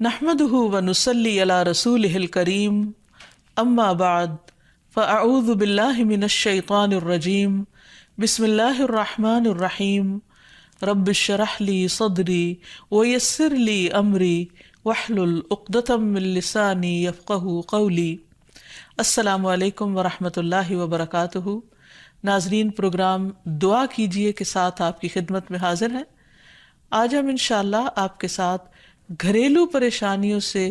نحمده ونصلي على رسوله الكريم اما بعد فاعوذ بالله من الشيطان الرجيم بسم الله الرحمن الرحيم رب اشرح لي صدري ويسر لي امري واحلل عقدة من لساني يفقهوا قولي۔ السلام علیکم ورحمۃ اللہ وبرکاتہ۔ ناظرین، پروگرام دعا کیجئے کے ساتھ آپ کی خدمت میں حاضر ہیں۔ آج ہم انشاءاللہ آپ کے ساتھ گھریلو پریشانیوں سے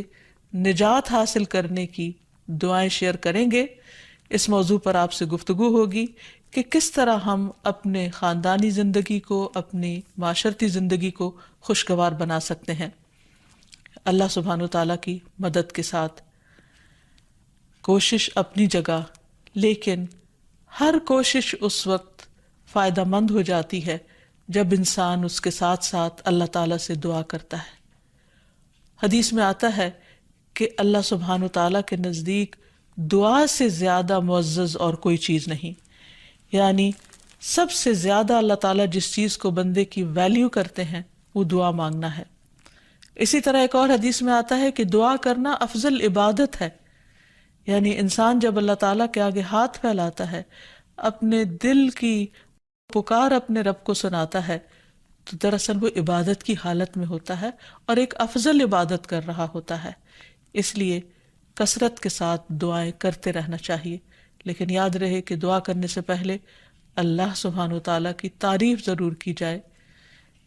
نجات حاصل کرنے کی دعائیں شیئر کریں گے۔ اس موضوع پر آپ سے گفتگو ہوگی کہ کس طرح ہم اپنے خاندانی زندگی کو، اپنی معاشرتی زندگی کو خوشگوار بنا سکتے ہیں اللہ سبحانہ وتعالیٰ کی مدد کے ساتھ۔ کوشش اپنی جگہ، لیکن ہر کوشش اس وقت فائدہ مند ہو جاتی ہے جب انسان اس کے ساتھ ساتھ اللہ تعالیٰ سے دعا کرتا ہے۔ حدیث میں آتا ہے کہ اللہ سبحانہ وتعالیٰ کے نزدیک دعا سے زیادہ معزز اور کوئی چیز نہیں، یعنی سب سے زیادہ اللہ تعالیٰ جس چیز کو بندے کی ویلیو کرتے ہیں وہ دعا مانگنا ہے۔ اسی طرح ایک اور حدیث میں آتا ہے کہ دعا کرنا افضل عبادت ہے، یعنی انسان جب اللہ تعالیٰ کے آگے ہاتھ پھیلاتا ہے، اپنے دل کی پکار اپنے رب کو سناتا ہے، تو دراصل وہ عبادت کی حالت میں ہوتا ہے اور ایک افضل عبادت کر رہا ہوتا ہے۔ اس لیے کثرت کے ساتھ دعائیں کرتے رہنا چاہیے، لیکن یاد رہے کہ دعا کرنے سے پہلے اللہ سبحانہ وتعالیٰ کی تعریف ضرور کی جائے۔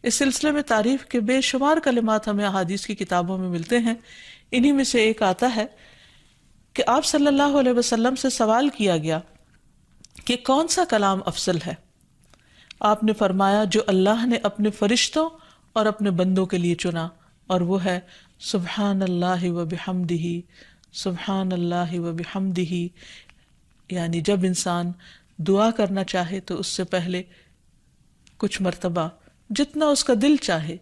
اس سلسلے میں تعریف کے بے شمار کلمات ہمیں احادیث کی کتابوں میں ملتے ہیں۔ انہی میں سے ایک آتا ہے کہ آپ صلی اللہ علیہ وسلم سے سوال کیا گیا کہ کون سا کلام افضل ہے؟ آپ نے فرمایا جو اللہ نے اپنے فرشتوں اور اپنے بندوں کے لیے چنا، اور وہ ہے سبحان اللہ و بحمدہ، سبحان اللہ و بحمدہ۔ یعنی جب انسان دعا کرنا چاہے تو اس سے پہلے کچھ مرتبہ جتنا اس کا دل چاہے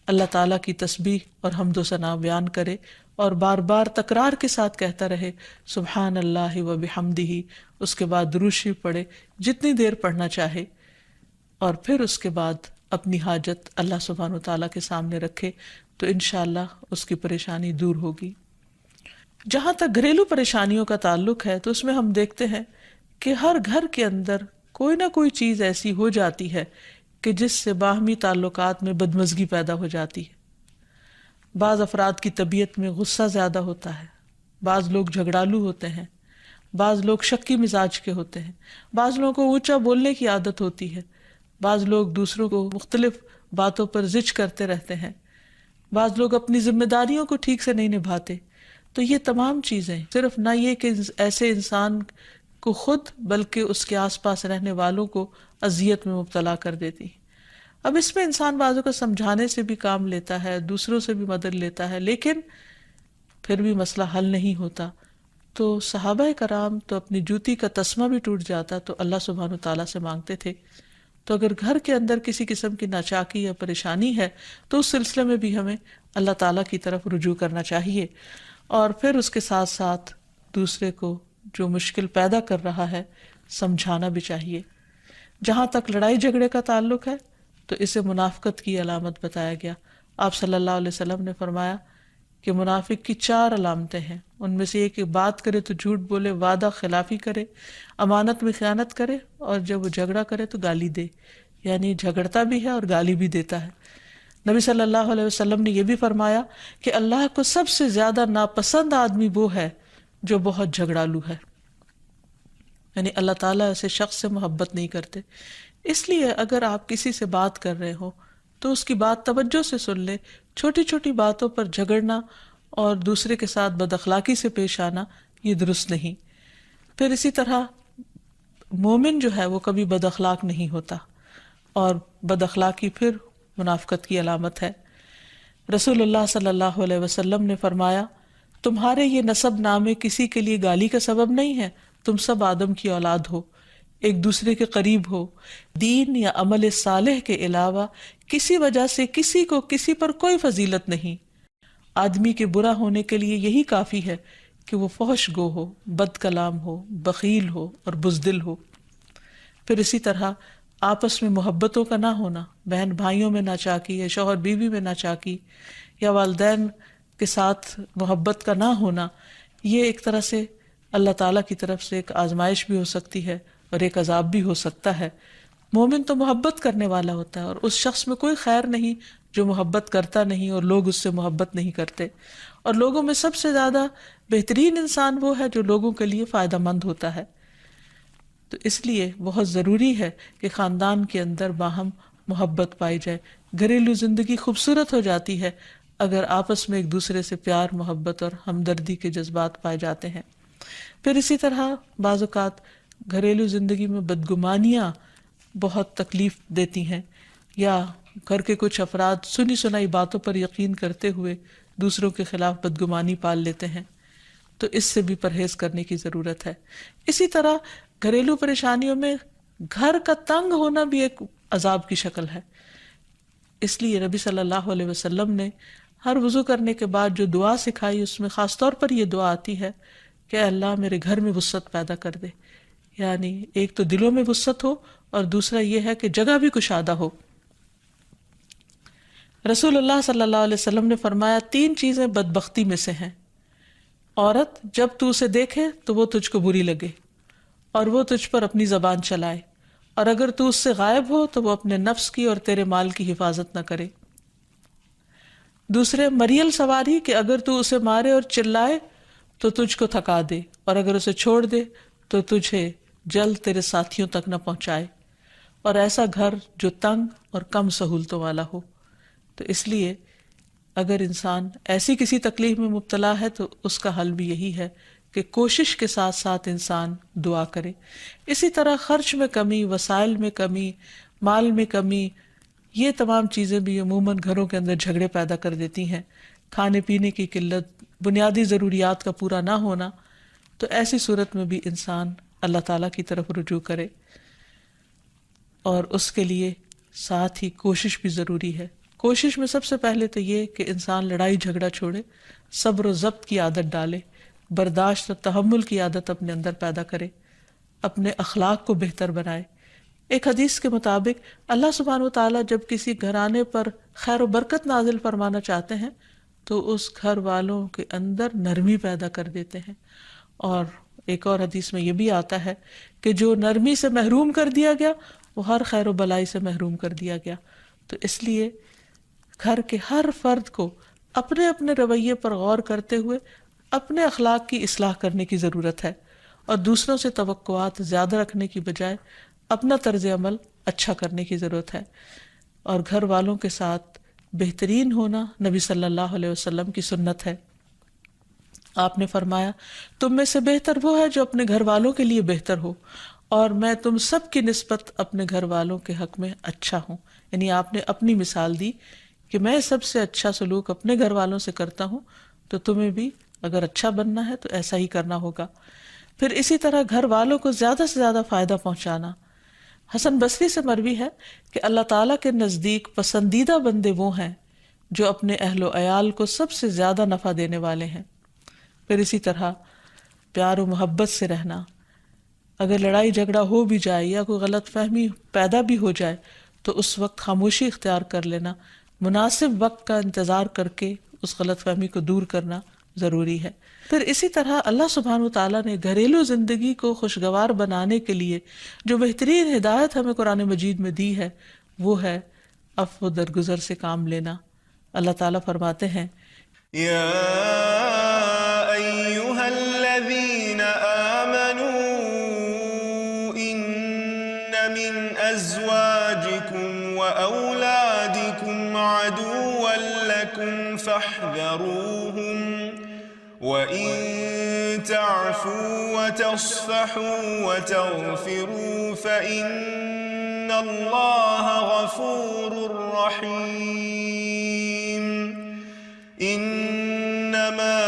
اللہ تعالیٰ کی تسبیح اور حمد و ثنا بیان کرے، اور بار بار تکرار کے ساتھ کہتا رہے سبحان اللہ و بحمدہ۔ اس کے بعد درود شریف پڑھے جتنی دیر پڑھنا چاہے، اور پھر اس کے بعد اپنی حاجت اللہ سبحانہ وتعالیٰ کے سامنے رکھے تو انشاءاللہ اس کی پریشانی دور ہوگی۔ جہاں تک گھریلو پریشانیوں کا تعلق ہے تو اس میں ہم دیکھتے ہیں کہ ہر گھر کے اندر کوئی نہ کوئی چیز ایسی ہو جاتی ہے کہ جس سے باہمی تعلقات میں بدمزگی پیدا ہو جاتی ہے۔ بعض افراد کی طبیعت میں غصہ زیادہ ہوتا ہے، بعض لوگ جھگڑالو ہوتے ہیں، بعض لوگ شکی مزاج کے ہوتے ہیں، بعض لوگوں کو اونچا بولنے کی عادت ہوتی ہے، بعض لوگ دوسروں کو مختلف باتوں پر زج کرتے رہتے ہیں، بعض لوگ اپنی ذمہ داریوں کو ٹھیک سے نہیں نبھاتے۔ تو یہ تمام چیزیں صرف نہ یہ کہ ایسے انسان کو خود بلکہ اس کے آس پاس رہنے والوں کو اذیت میں مبتلا کر دیتی۔ اب اس میں انسان بعضوں کو سمجھانے سے بھی کام لیتا ہے، دوسروں سے بھی مدد لیتا ہے، لیکن پھر بھی مسئلہ حل نہیں ہوتا۔ تو صحابہ کرام تو اپنی جوتی کا تسمہ بھی ٹوٹ جاتا تو اللہ سبحانہ وتعالیٰ سے مانگتے تھے۔ تو اگر گھر کے اندر کسی قسم کی ناچاکی یا پریشانی ہے تو اس سلسلے میں بھی ہمیں اللہ تعالیٰ کی طرف رجوع کرنا چاہیے، اور پھر اس کے ساتھ ساتھ دوسرے کو جو مشکل پیدا کر رہا ہے سمجھانا بھی چاہیے۔ جہاں تک لڑائی جھگڑے کا تعلق ہے تو اسے منافقت کی علامت بتایا گیا۔ آپ صلی اللہ علیہ وسلم نے فرمایا کہ منافق کی 4 علامتیں ہیں، ان میں سے ایک بات کرے تو جھوٹ بولے، وعدہ خلافی کرے، امانت میں خیانت کرے، اور جب وہ جھگڑا کرے تو گالی دے، یعنی جھگڑتا بھی ہے اور گالی بھی دیتا ہے۔ نبی صلی اللہ علیہ وسلم نے یہ بھی فرمایا کہ اللہ کو سب سے زیادہ ناپسند آدمی وہ ہے جو بہت جھگڑالو ہے، یعنی اللہ تعالیٰ ایسے شخص سے محبت نہیں کرتے۔ اس لیے اگر آپ کسی سے بات کر رہے ہو تو اس کی بات توجہ سے سن لے۔ چھوٹی چھوٹی باتوں پر جھگڑنا اور دوسرے کے ساتھ بد اخلاقی سے پیش آنا یہ درست نہیں۔ پھر اسی طرح مومن جو ہے وہ کبھی بد اخلاق نہیں ہوتا، اور بد اخلاقی پھر منافقت کی علامت ہے۔ رسول اللہ صلی اللہ علیہ وسلم نے فرمایا تمہارے یہ نسب نامے کسی کے لیے گالی کا سبب نہیں ہے، تم سب آدم کی اولاد ہو، ایک دوسرے کے قریب ہو، دین یا عمل صالح کے علاوہ کسی وجہ سے کسی کو کسی پر کوئی فضیلت نہیں۔ آدمی کے برا ہونے کے لیے یہی کافی ہے کہ وہ فحش گو ہو، بد کلام ہو، بخیل ہو اور بزدل ہو۔ پھر اسی طرح آپس میں محبتوں کا نہ ہونا، بہن بھائیوں میں ناچاکی یا شوہر بیوی میں ناچاکی، یا والدین کے ساتھ محبت کا نہ ہونا، یہ ایک طرح سے اللہ تعالیٰ کی طرف سے ایک آزمائش بھی ہو سکتی ہے اور ایک عذاب بھی ہو سکتا ہے۔ مومن تو محبت کرنے والا ہوتا ہے، اور اس شخص میں کوئی خیر نہیں جو محبت کرتا نہیں اور لوگ اس سے محبت نہیں کرتے، اور لوگوں میں سب سے زیادہ بہترین انسان وہ ہے جو لوگوں کے لیے فائدہ مند ہوتا ہے۔ تو اس لیے بہت ضروری ہے کہ خاندان کے اندر باہم محبت پائی جائے۔ گھریلو زندگی خوبصورت ہو جاتی ہے اگر آپس میں ایک دوسرے سے پیار، محبت اور ہمدردی کے جذبات پائے جاتے ہیں۔ پھر اسی طرح بعض اوقات گھریلو زندگی میں بدگمانیاں بہت تکلیف دیتی ہیں، یا گھر کے کچھ افراد سنی سنائی باتوں پر یقین کرتے ہوئے دوسروں کے خلاف بدگمانی پال لیتے ہیں، تو اس سے بھی پرہیز کرنے کی ضرورت ہے۔ اسی طرح گھریلو پریشانیوں میں گھر کا تنگ ہونا بھی ایک عذاب کی شکل ہے۔ اس لیے نبی صلی اللہ علیہ وسلم نے ہر وضو کرنے کے بعد جو دعا سکھائی، اس میں خاص طور پر یہ دعا آتی ہے کہ اے اللہ میرے گھر میں وسعت پیدا کر دے، یعنی ایک تو دلوں میں وسعت ہو، اور دوسرا یہ ہے کہ جگہ بھی کشادہ ہو۔ رسول اللہ صلی اللہ علیہ وسلم نے فرمایا 3 چیزیں بدبختی میں سے ہیں۔ عورت جب تو اسے دیکھے تو وہ تجھ کو بری لگے اور وہ تجھ پر اپنی زبان چلائے، اور اگر تو اس سے غائب ہو تو وہ اپنے نفس کی اور تیرے مال کی حفاظت نہ کرے۔ دوسرے، مریل سواری کہ اگر تو اسے مارے اور چلائے تو تجھ کو تھکا دے، اور اگر اسے چھوڑ دے تو تجھے جلد تیرے ساتھیوں تک نہ پہنچائے، اور ایسا گھر جو تنگ اور کم سہولتوں والا ہو۔ تو اس لیے اگر انسان ایسی کسی تکلیف میں مبتلا ہے تو اس کا حل بھی یہی ہے کہ کوشش کے ساتھ ساتھ انسان دعا کرے۔ اسی طرح خرچ میں کمی، وسائل میں کمی، مال میں کمی، یہ تمام چیزیں بھی عموماً گھروں کے اندر جھگڑے پیدا کر دیتی ہیں۔ کھانے پینے کی قلت، بنیادی ضروریات کا پورا نہ ہونا، تو ایسی صورت میں بھی انسان اللہ تعالیٰ کی طرف رجوع کرے، اور اس کے لیے ساتھ ہی کوشش بھی ضروری ہے۔ کوشش میں سب سے پہلے تو یہ کہ انسان لڑائی جھگڑا چھوڑے، صبر و ضبط کی عادت ڈالے، برداشت و تحمل کی عادت اپنے اندر پیدا کرے، اپنے اخلاق کو بہتر بنائے۔ ایک حدیث کے مطابق اللہ سبحانہ وتعالیٰ جب کسی گھرانے پر خیر و برکت نازل فرمانا چاہتے ہیں تو اس گھر والوں کے اندر نرمی پیدا کر دیتے ہیں، اور ایک اور حدیث میں یہ بھی آتا ہے کہ جو نرمی سے محروم کر دیا گیا وہ ہر خیر و بلائی سے محروم کر دیا گیا۔ تو اس لیے گھر کے ہر فرد کو اپنے اپنے رویے پر غور کرتے ہوئے اپنے اخلاق کی اصلاح کرنے کی ضرورت ہے، اور دوسروں سے توقعات زیادہ رکھنے کی بجائے اپنا طرز عمل اچھا کرنے کی ضرورت ہے۔ اور گھر والوں کے ساتھ بہترین ہونا نبی صلی اللہ علیہ وسلم کی سنت ہے۔ آپ نے فرمایا تم میں سے بہتر وہ ہے جو اپنے گھر والوں کے لیے بہتر ہو، اور میں تم سب کی نسبت اپنے گھر والوں کے حق میں اچھا ہوں۔ یعنی آپ نے اپنی مثال دی کہ میں سب سے اچھا سلوک اپنے گھر والوں سے کرتا ہوں، تو تمہیں بھی اگر اچھا بننا ہے تو ایسا ہی کرنا ہوگا۔ پھر اسی طرح گھر والوں کو زیادہ سے زیادہ فائدہ پہنچانا۔ حسن بصری سے مروی ہے کہ اللہ تعالیٰ کے نزدیک پسندیدہ بندے وہ ہیں جو اپنے اہل و عیال کو سب سے زیادہ نفع دینے والے ہیں۔ پھر اسی طرح پیار و محبت سے رہنا۔ اگر لڑائی جھگڑا ہو بھی جائے یا کوئی غلط فہمی پیدا بھی ہو جائے تو اس وقت خاموشی اختیار کر لینا، مناسب وقت کا انتظار کر کے اس غلط فہمی کو دور کرنا ضروری ہے۔ پھر اسی طرح اللہ سبحانہ وتعالیٰ نے گھریلو زندگی کو خوشگوار بنانے کے لیے جو بہترین ہدایت ہمیں قرآن مجید میں دی ہے وہ ہے عفو و درگزر سے کام لینا۔ اللہ تعالیٰ فرماتے ہیں یا ایہا الذین آمنوا ان من ازواجکم و اولادکم عدوا لکم فاحذروہم وَإِن تَعْفُوا وَتَصْفَحُوا وَتَغْفِرُوا فَإِنَّ اللَّهَ غَفُورٌ رَّحِيمٌ إِنَّمَا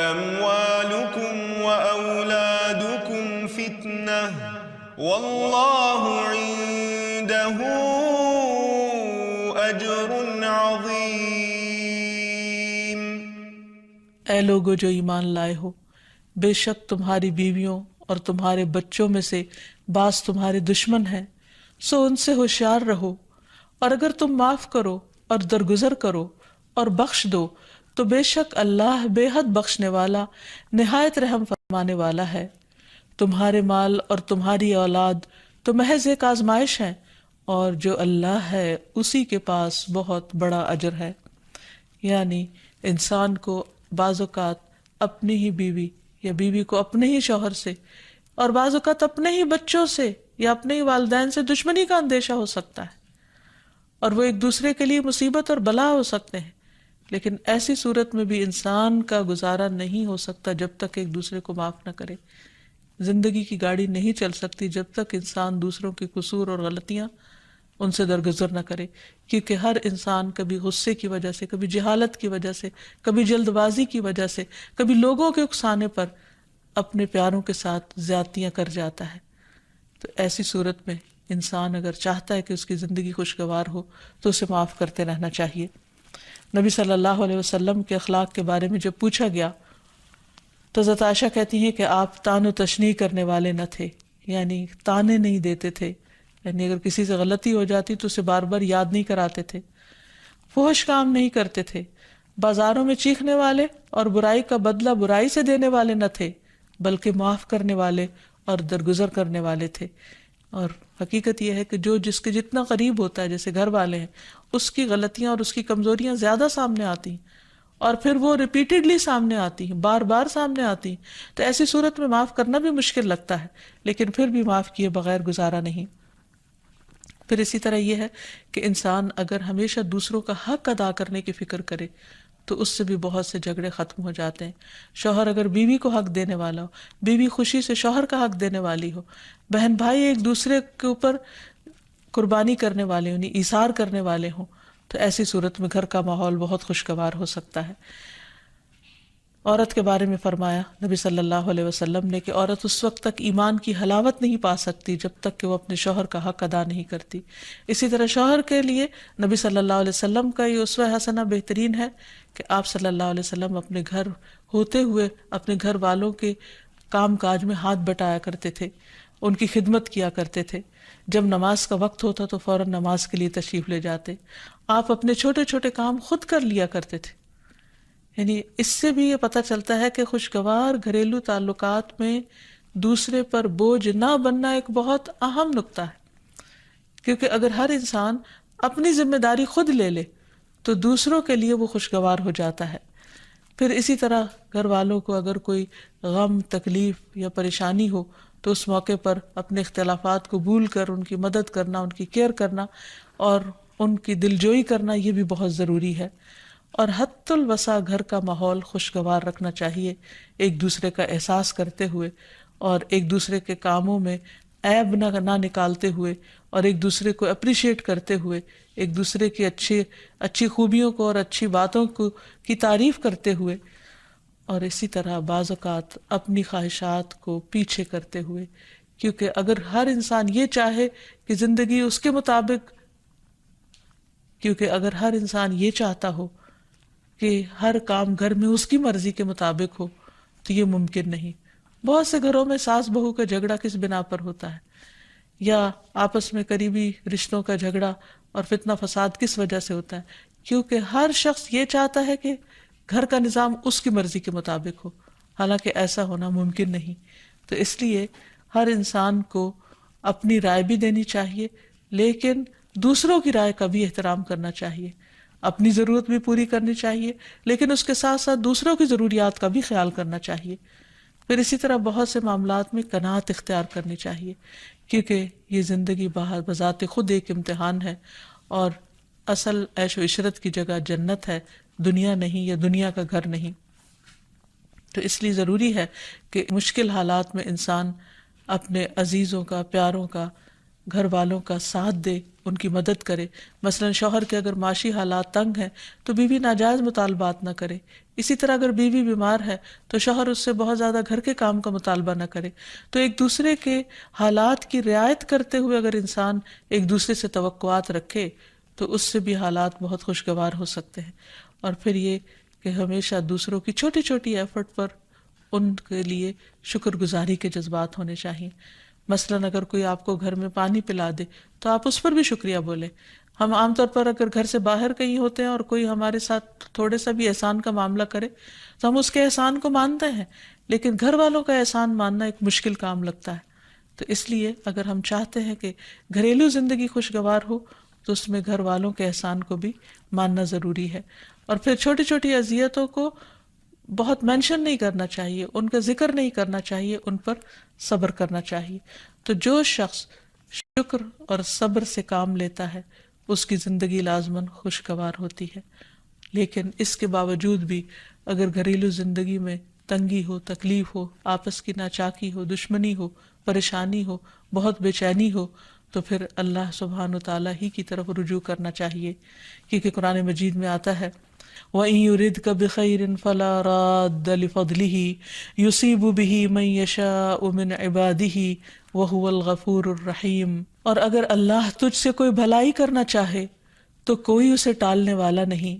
أَمْوَالُكُمْ وَأَوْلَادُكُمْ فِتْنَةٌ وَاللَّهُ عِندَهُ أَجْرٌ عَظِيمٌ۔ اے لوگو جو ایمان لائے ہو، بے شک تمہاری بیویوں اور تمہارے بچوں میں سے بعض تمہارے دشمن ہیں، سو ان سے ہوشیار رہو، اور اگر تم معاف کرو اور درگزر کرو اور بخش دو تو بے شک اللہ بے حد بخشنے والا نہایت رحم فرمانے والا ہے۔ تمہارے مال اور تمہاری اولاد تو محض ایک آزمائش ہے، اور جو اللہ ہے اسی کے پاس بہت بڑا اجر ہے۔ یعنی انسان کو بعض اوقات اپنی ہی بیوی یا بیوی کو اپنے ہی شوہر سے، اور بعض اوقات اپنے ہی بچوں سے یا اپنے ہی والدین سے دشمنی کا اندیشہ ہو سکتا ہے، اور وہ ایک دوسرے کے لیے مصیبت اور بلا ہو سکتے ہیں، لیکن ایسی صورت میں بھی انسان کا گزارا نہیں ہو سکتا جب تک ایک دوسرے کو معاف نہ کرے۔ زندگی کی گاڑی نہیں چل سکتی جب تک انسان دوسروں کے قصور اور غلطیاں ان سے درگزر نہ کرے، کیونکہ ہر انسان کبھی غصے کی وجہ سے، کبھی جہالت کی وجہ سے، کبھی جلد بازی کی وجہ سے، کبھی لوگوں کے اکسانے پر اپنے پیاروں کے ساتھ زیادتیاں کر جاتا ہے۔ تو ایسی صورت میں انسان اگر چاہتا ہے کہ اس کی زندگی خوشگوار ہو تو اسے معاف کرتے رہنا چاہیے۔ نبی صلی اللہ علیہ وسلم کے اخلاق کے بارے میں جب پوچھا گیا تو حضرت عائشہ کہتی ہیں کہ آپ طعن و تشنیع کرنے والے نہ تھے، یعنی طعنے نہیں دیتے تھے، یعنی اگر کسی سے غلطی ہو جاتی تو اسے بار بار یاد نہیں کراتے تھے، فحش کام نہیں کرتے تھے، بازاروں میں چیخنے والے اور برائی کا بدلہ برائی سے دینے والے نہ تھے، بلکہ معاف کرنے والے اور درگزر کرنے والے تھے۔ اور حقیقت یہ ہے کہ جو جس کے جتنا قریب ہوتا ہے، جیسے گھر والے ہیں، اس کی غلطیاں اور اس کی کمزوریاں زیادہ سامنے آتی ہیں، اور پھر وہ ریپیٹڈلی سامنے آتی ہیں، بار بار سامنے آتی ہیں، تو ایسی صورت میں معاف کرنا بھی مشکل لگتا ہے، لیکن پھر بھی معاف کیے بغیر گزارا نہیں۔ پھر اسی طرح یہ ہے کہ انسان اگر ہمیشہ دوسروں کا حق ادا کرنے کی فکر کرے تو اس سے بھی بہت سے جھگڑے ختم ہو جاتے ہیں۔ شوہر اگر بیوی کو حق دینے والا ہو، بیوی خوشی سے شوہر کا حق دینے والی ہو، بہن بھائی ایک دوسرے کے اوپر قربانی کرنے والے ہوں، ایثار کرنے والے ہوں، تو ایسی صورت میں گھر کا ماحول بہت خوشگوار ہو سکتا ہے۔ عورت کے بارے میں فرمایا نبی صلی اللہ علیہ وسلم نے کہ عورت اس وقت تک ایمان کی حلاوت نہیں پا سکتی جب تک کہ وہ اپنے شوہر کا حق ادا نہیں کرتی۔ اسی طرح شوہر کے لیے نبی صلی اللہ علیہ وسلم کا یہ اسوہ حسنہ بہترین ہے کہ آپ صلی اللہ علیہ وسلم اپنے گھر ہوتے ہوئے اپنے گھر والوں کے کام کاج میں ہاتھ بٹایا کرتے تھے، ان کی خدمت کیا کرتے تھے۔ جب نماز کا وقت ہوتا تو فوراً نماز کے لیے تشریف لے جاتے۔ آپ اپنے چھوٹے چھوٹے کام خود کر لیا کرتے تھے۔ یعنی اس سے بھی یہ پتہ چلتا ہے کہ خوشگوار گھریلو تعلقات میں دوسرے پر بوجھ نہ بننا ایک بہت اہم نقطہ ہے، کیونکہ اگر ہر انسان اپنی ذمہ داری خود لے لے تو دوسروں کے لیے وہ خوشگوار ہو جاتا ہے۔ پھر اسی طرح گھر والوں کو اگر کوئی غم، تکلیف یا پریشانی ہو تو اس موقع پر اپنے اختلافات کو بھول کر ان کی مدد کرنا، ان کی کیئر کرنا اور ان کی دلجوئی کرنا، یہ بھی بہت ضروری ہے۔ اور حد الوسع گھر کا ماحول خوشگوار رکھنا چاہیے، ایک دوسرے کا احساس کرتے ہوئے اور ایک دوسرے کے کاموں میں عیب نہ نکالتے ہوئے اور ایک دوسرے کو اپریشیٹ کرتے ہوئے، ایک دوسرے کی اچھی خوبیوں کو اور اچھی باتوں کی تعریف کرتے ہوئے، اور اسی طرح بعض اوقات اپنی خواہشات کو پیچھے کرتے ہوئے، کیونکہ اگر ہر انسان یہ چاہے کہ زندگی اس کے مطابق، کیونکہ اگر ہر انسان یہ چاہتا ہو کہ ہر کام گھر میں اس کی مرضی کے مطابق ہو تو یہ ممکن نہیں۔ بہت سے گھروں میں ساس بہو کا جھگڑا کس بنا پر ہوتا ہے، یا آپس میں قریبی رشتوں کا جھگڑا اور فتنہ فساد کس وجہ سے ہوتا ہے؟ کیونکہ ہر شخص یہ چاہتا ہے کہ گھر کا نظام اس کی مرضی کے مطابق ہو، حالانکہ ایسا ہونا ممکن نہیں۔ تو اس لیے ہر انسان کو اپنی رائے بھی دینی چاہیے، لیکن دوسروں کی رائے کا بھی احترام کرنا چاہیے، اپنی ضرورت بھی پوری کرنی چاہیے، لیکن اس کے ساتھ ساتھ دوسروں کی ضروریات کا بھی خیال کرنا چاہیے۔ پھر اسی طرح بہت سے معاملات میں قناعت اختیار کرنی چاہیے، کیونکہ یہ زندگی بذات خود ایک امتحان ہے، اور اصل عیش و عشرت کی جگہ جنت ہے، دنیا نہیں، یا دنیا کا گھر نہیں۔ تو اس لیے ضروری ہے کہ مشکل حالات میں انسان اپنے عزیزوں کا، پیاروں کا، گھر والوں کا ساتھ دے، ان کی مدد کرے۔ مثلا شوہر کے اگر معاشی حالات تنگ ہیں تو بیوی ناجائز مطالبات نہ کرے، اسی طرح اگر بیوی بیمار ہے تو شوہر اس سے بہت زیادہ گھر کے کام کا مطالبہ نہ کرے۔ تو ایک دوسرے کے حالات کی رعایت کرتے ہوئے اگر انسان ایک دوسرے سے توقعات رکھے تو اس سے بھی حالات بہت خوشگوار ہو سکتے ہیں۔ اور پھر یہ کہ ہمیشہ دوسروں کی چھوٹی چھوٹی ایفرٹ پر ان کے لیے شکر گزاری کے جذبات ہونے چاہیے۔ مثلاً اگر کوئی آپ کو گھر میں پانی پلا دے تو آپ اس پر بھی شکریہ بولیں، ہم عام طور پر اگر گھر سے باہر کہیں ہوتے ہیں اور کوئی ہمارے ساتھ تھوڑے سا بھی احسان کا معاملہ کرے تو ہم اس کے احسان کو مانتے ہیں، لیکن گھر والوں کا احسان ماننا ایک مشکل کام لگتا ہے. تو اس لیے اگر ہم چاہتے ہیں کہ گھریلو زندگی خوشگوار ہو تو اس میں گھر والوں کے احسان کو بھی ماننا ضروری ہے. اور پھر چھوٹی چھوٹی اذیتوں کو بہت مینشن نہیں کرنا چاہیے، ان کا ذکر نہیں کرنا چاہیے، ان پر صبر کرنا چاہیے. تو جو شخص شکر اور صبر سے کام لیتا ہے اس کی زندگی لازماً خوشگوار ہوتی ہے. لیکن اس کے باوجود بھی اگر گھریلو زندگی میں تنگی ہو، تکلیف ہو، آپس کی ناچاکی ہو، دشمنی ہو، پریشانی ہو، بہت بے چینی ہو، تو پھر اللہ سبحانہ وتعالیٰ ہی کی طرف رجوع کرنا چاہیے. کیونکہ قرآن مجید میں آتا ہے وَإِن يُرِدْكَ بِخَيْرٍ فَلَا رَادَّ لِفَضْلِهِ يُصِيبُ بِهِ مَن يَشَاءُ مِنْ عِبَادِهِ وَهُوَ الْغَفُورُ الرَّحِيمُ. اور اگر اللہ تجھ سے کوئی بھلائی کرنا چاہے تو کوئی اسے ٹالنے والا نہیں،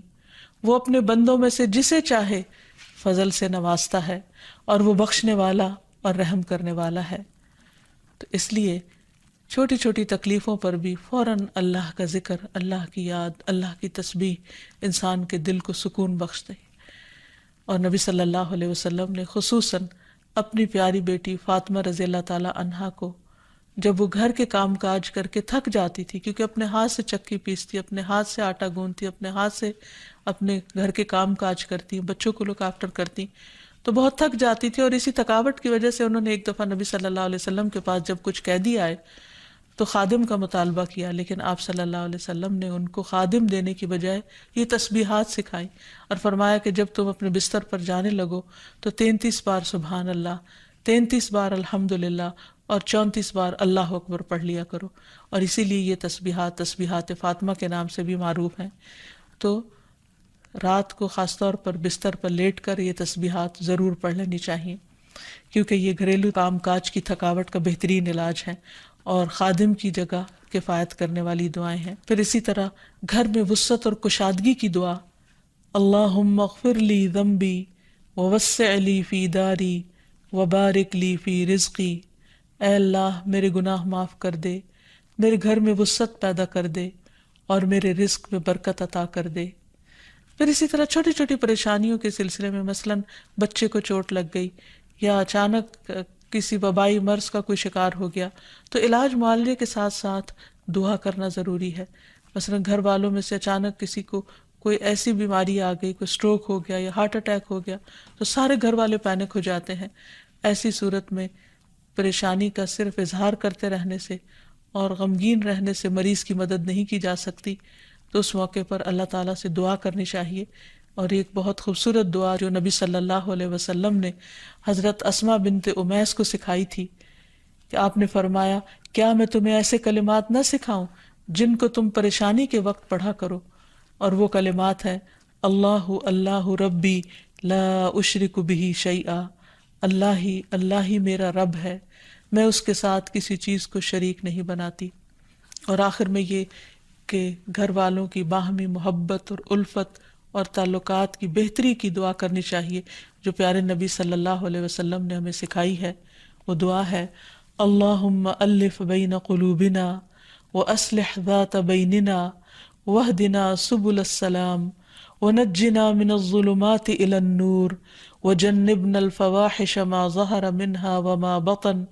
وہ اپنے بندوں میں سے جسے چاہے فضل سے نوازتا ہے اور وہ بخشنے والا اور رحم کرنے والا ہے. تو اس لیے چھوٹی چھوٹی تکلیفوں پر بھی فوراً اللہ کا ذکر، اللہ کی یاد، اللہ کی تسبیح انسان کے دل کو سکون بخش دے. اور نبی صلی اللہ علیہ وسلم نے خصوصاً اپنی پیاری بیٹی فاطمہ رضی اللہ تعالی عنہا کو جب وہ گھر کے کام کاج کر کے تھک جاتی تھی، کیونکہ اپنے ہاتھ سے چکی پیستی، اپنے ہاتھ سے آٹا گوندتی، اپنے ہاتھ سے اپنے گھر کے کام کاج کرتی، بچوں کو لک آفٹر کرتی، تو بہت تھک جاتی تھی. اور اسی تھکاوٹ کی وجہ سے انہوں نے ایک دفعہ نبی صلی اللہ علیہ وسلم کے پاس جب کچھ قیدی آئے تو خادم کا مطالبہ کیا، لیکن آپ صلی اللہ علیہ وسلم نے ان کو خادم دینے کی بجائے یہ تسبیحات سکھائی اور فرمایا کہ جب تم اپنے بستر پر جانے لگو تو 33 بار سبحان اللہ، 33 بار الحمدللہ اور 34 بار اللہ اکبر پڑھ لیا کرو. اور اسی لیے یہ تسبیحات فاطمہ کے نام سے بھی معروف ہیں. تو رات کو خاص طور پر بستر پر لیٹ کر یہ تسبیحات ضرور پڑھ لینی چاہیے، کیونکہ یہ گھریلو کام کاج کی تھکاوٹ کا بہترین علاج ہے اور خادم کی جگہ کفایت کرنے والی دعائیں ہیں. پھر اسی طرح گھر میں وسعت اور کشادگی کی دعا، اللہم اغفر لی ذنبی ووسع لی فی داری وبارک لی فی رزقی. اے اللہ میرے گناہ معاف کر دے، میرے گھر میں وسعت پیدا کر دے اور میرے رزق میں برکت عطا کر دے. پھر اسی طرح چھوٹی چھوٹی پریشانیوں کے سلسلے میں مثلاً بچے کو چوٹ لگ گئی یا اچانک کسی وبائی مرض کا کوئی شکار ہو گیا تو علاج معالجے کے ساتھ ساتھ دعا کرنا ضروری ہے. مثلاً گھر والوں میں سے اچانک کسی کو کوئی ایسی بیماری آ گئی، کوئی سٹروک ہو گیا یا ہارٹ اٹیک ہو گیا تو سارے گھر والے پینک ہو جاتے ہیں. ایسی صورت میں پریشانی کا صرف اظہار کرتے رہنے سے اور غمگین رہنے سے مریض کی مدد نہیں کی جا سکتی. تو اس موقع پر اللہ تعالیٰ سے دعا کرنی چاہیے. اور ایک بہت خوبصورت دعا جو نبی صلی اللہ علیہ وسلم نے حضرت اسماء بنت امیس کو سکھائی تھی کہ آپ نے فرمایا کیا میں تمہیں ایسے کلمات نہ سکھاؤں جن کو تم پریشانی کے وقت پڑھا کرو. اور وہ کلمات ہیں اللہ اللہ ربی لا اشرک بہ شیئا، اللہ ہی میرا رب ہے، میں اس کے ساتھ کسی چیز کو شریک نہیں بناتی. اور آخر میں یہ کہ گھر والوں کی باہمی محبت اور الفت اور تعلقات کی بہتری کی دعا کرنی چاہیے جو پیارے نبی صلی اللہ علیہ وسلم نے ہمیں سکھائی ہے. وہ دعا ہے اللہم الف بین قلوبنا واصلح ذات بیننا واہدنا سبل السلام ونجنا من الظلمات الى النور وجنبنا الفواحش ما ظہر منها وما بطن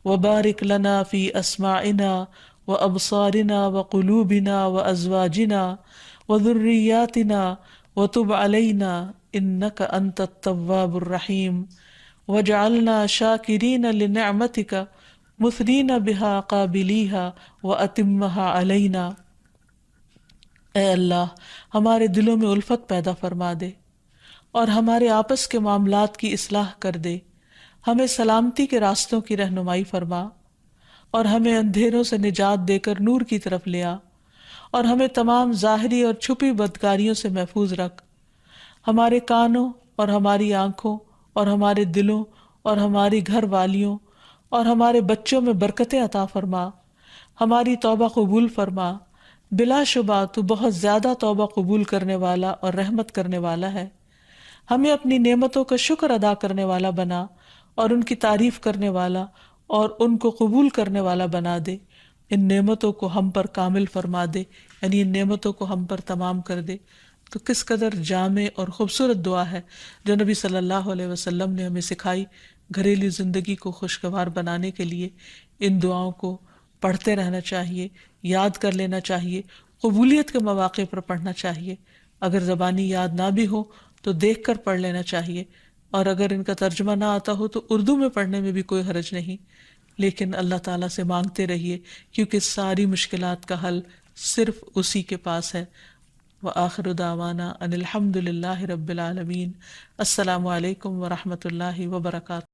وبارک لنا فی اسماعنا وابصارنا وقلوبنا وازواجنا وذریاتنا وتب علینا انک انت التواب الرحیم وجعلنا شاکرین لنعمتک مثنین بہا قابلیہا واتمہا علینا. اے اللہ ہمارے دلوں میں الفت پیدا فرما دے اور ہمارے آپس کے معاملات کی اصلاح کر دے. ہمیں سلامتی کے راستوں کی رہنمائی فرما اور ہمیں اندھیروں سے نجات دے کر نور کی طرف لے آ اور ہمیں تمام ظاہری اور چھپی بدکاریوں سے محفوظ رکھ. ہمارے کانوں اور ہماری آنکھوں اور ہمارے دلوں اور ہماری گھر والیوں اور ہمارے بچوں میں برکتیں عطا فرما. ہماری توبہ قبول فرما، بلا شبہ تو بہت زیادہ توبہ قبول کرنے والا اور رحمت کرنے والا ہے. ہمیں اپنی نعمتوں کا شکر ادا کرنے والا بنا اور ان کی تعریف کرنے والا اور ان کو قبول کرنے والا بنا دے. ان نعمتوں کو ہم پر کامل فرما دے، یعنی ان نعمتوں کو ہم پر تمام کر دے. تو کس قدر جامع اور خوبصورت دعا ہے جو نبی صلی اللہ علیہ وسلم نے ہمیں سکھائی. گھریلو زندگی کو خوشگوار بنانے کے لیے ان دعاؤں کو پڑھتے رہنا چاہیے، یاد کر لینا چاہیے، قبولیت کے مواقع پر پڑھنا چاہیے. اگر زبانی یاد نہ بھی ہو تو دیکھ کر پڑھ لینا چاہیے، اور اگر ان کا ترجمہ نہ آتا ہو تو اردو میں پڑھنے میں بھی کوئی حرج نہیں. لیکن اللہ تعالیٰ سے مانگتے رہیے، کیونکہ ساری مشکلات کا حل صرف اسی کے پاس ہے. وآخر دعوانا ان الحمد للہ رب العالمین. السلام علیکم ورحمۃ اللہ وبرکاتہ.